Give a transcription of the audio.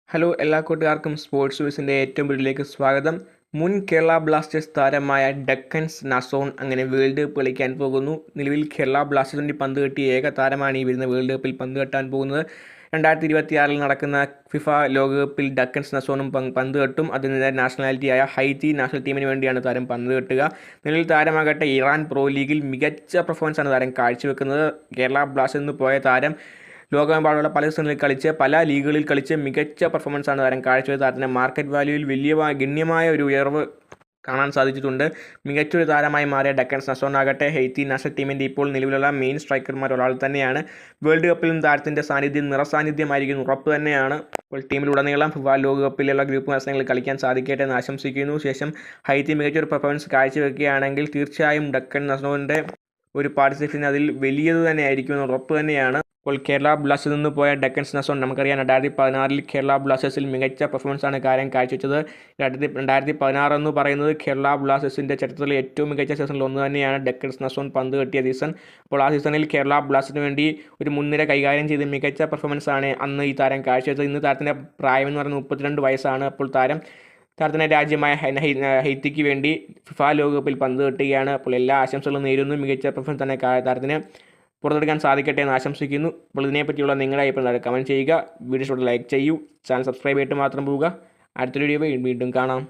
Hello എല്ലാ കൂട്ടുകാർക്കും sports ന്യൂസിൻ്റെ ഏറ്റവും വീട്ടിലേക്ക് സ്വാഗതം. മുൻ കേരള ബ്ലാസ്റ്റേഴ്സ് താരമായ ഡക്കൻസ് നസോൺ അങ്ങനെ വേൾഡ് കപ്പ് കളിക്കാൻ പോകുന്നു. നിലവിൽ കേരള ബ്ലാസ്റ്റേഴ്സിന് വേണ്ടി പന്ത് കെട്ടിയ ഏക താരമാണ് ഈ വരുന്ന വേൾഡ് കപ്പിൽ പന്ത് കെട്ടാൻ പോകുന്നത്. 2026 നടക്കുന്ന ഫിഫ ലോകകപ്പിൽ ഡക്കൻസ് നസോണും പന്ത് കെട്ടും. അതിൻ്റെ നാഷണാലിറ്റിയായ ഹൈറ്റി നാഷണൽ ടീമിന് വേണ്ടിയാണ് താരം പന്ത് കെട്ടുക. നിലവിൽ താരമാകട്ടെ ഇറാൻ പ്രോ ലീഗിൽ മികച്ച പെർഫോമൻസാണ് താരം കാഴ്ചവെക്കുന്നത്. കേരള ബ്ലാസ്റ്റേഴ്സിൽ നിന്ന് പോയ താരം ലോകമെമ്പാടുള്ള പല സ്ഥലങ്ങളിൽ കളിച്ച് പല ലീഗുകളിൽ കളിച്ച് മികച്ച പെർഫോമൻസാണ് താരം കാഴ്ചവെച്ചത്. താരത്തിൻ്റെ മാർക്കറ്റ് വാല്യൂവിൽ ഗണ്യമായ ഒരു ഉയർവ് കാണാൻ സാധിച്ചിട്ടുണ്ട്. മികച്ചൊരു താരമായി മാറിയ ഡക്കൻസ് നസോൺ ആകട്ടെ ഹെയ്ത്തി നാഷണൽ ടീമിൻ്റെ ഇപ്പോൾ നിലവിലുള്ള മെയിൻ സ്ട്രൈക്കർമാർ ഒരാൾ തന്നെയാണ്. വേൾഡ് കപ്പിലും താരത്തിൻ്റെ സാന്നിധ്യം നിറസാന്നിധ്യമായിരിക്കും ഉറപ്പ് തന്നെയാണ്. ഇപ്പോൾ ടീമിലുടനീളം ഫിഫ ലോകകപ്പിലുള്ള ഗ്രൂപ്പ് മത്സരങ്ങളിൽ കളിക്കാൻ സാധിക്കട്ടെ എന്ന് ആശംസിക്കുന്നു. ശേഷം ഹൈറ്റി മികച്ചൊരു പെർഫോമൻസ് കാഴ്ചവെക്കുകയാണെങ്കിൽ തീർച്ചയായും ഡക്കൻ നസോണിൻ്റെ ഒരു പാർട്ടിസിപ്പേഷൻ അതിൽ വലിയത് തന്നെ ആയിരിക്കുമെന്ന് ഉറപ്പ് തന്നെയാണ്. ഇപ്പോൾ കേരള ബ്ലാസ്റ്റേഴ്സിൽ നിന്ന് പോയ ഡക്കൻസ് നസോൺ നമുക്കറിയാം 2016 കേരള ബ്ലാസ്റ്റേഴ്സിൽ മികച്ച പെർഫോമൻസാണ് കാര്യം കാഴ്ചവെച്ചത്. 2016 എന്ന് പറയുന്നത് കേരള ബ്ലാസ്റ്റേഴ്സിൻ്റെ ചരിത്രത്തിലെ ഏറ്റവും മികച്ച സീസണിൽ ഒന്ന് തന്നെയാണ് ഡക്കൻസ് നസോൺ പന്ത് കെട്ടിയ സീസൺ. അപ്പോൾ ആ സീസണിൽ കേരള ബ്ലാസ്റ്റേഴ്സിന് വേണ്ടി ഒരു മുൻനിര കൈകാര്യം ചെയ്ത് മികച്ച പെർഫോമൻസാണ് അന്ന് ഈ താരം കാഴ്ചവെച്ചത്. ഇന്ന് താരത്തിൻ്റെ പ്രായം എന്ന് പറയുന്നത് 32 വയസ്സാണ്. അപ്പോൾ താരത്തിൻ്റെ രാജ്യമായ ഹെയ്ത്തിക്ക് വേണ്ടി ഫിഫ ലോകകപ്പിൽ പന്ത് കെട്ടുകയാണ്. അപ്പോൾ എല്ലാ ആശംസകളും നേരുന്നു. മികച്ച പെർഫോമൻസ് തന്നെ താരത്തിന് പുറത്തെടുക്കാൻ സാധിക്കട്ടെ എന്ന് ആശംസിക്കുന്നു. അപ്പോൾ ഇതിനെപ്പറ്റിയുള്ള നിങ്ങളുടെ അഭിപ്രായം കമൻറ്റ് ചെയ്യുക. വീഡിയോ ലൈക്ക് ചെയ്യൂ. ചാനൽ സബ്സ്ക്രൈബ് ചെയ്തിട്ട് മാത്രം പോവുക. അടുത്തൊരു വീഡിയോ വീണ്ടും കാണാം.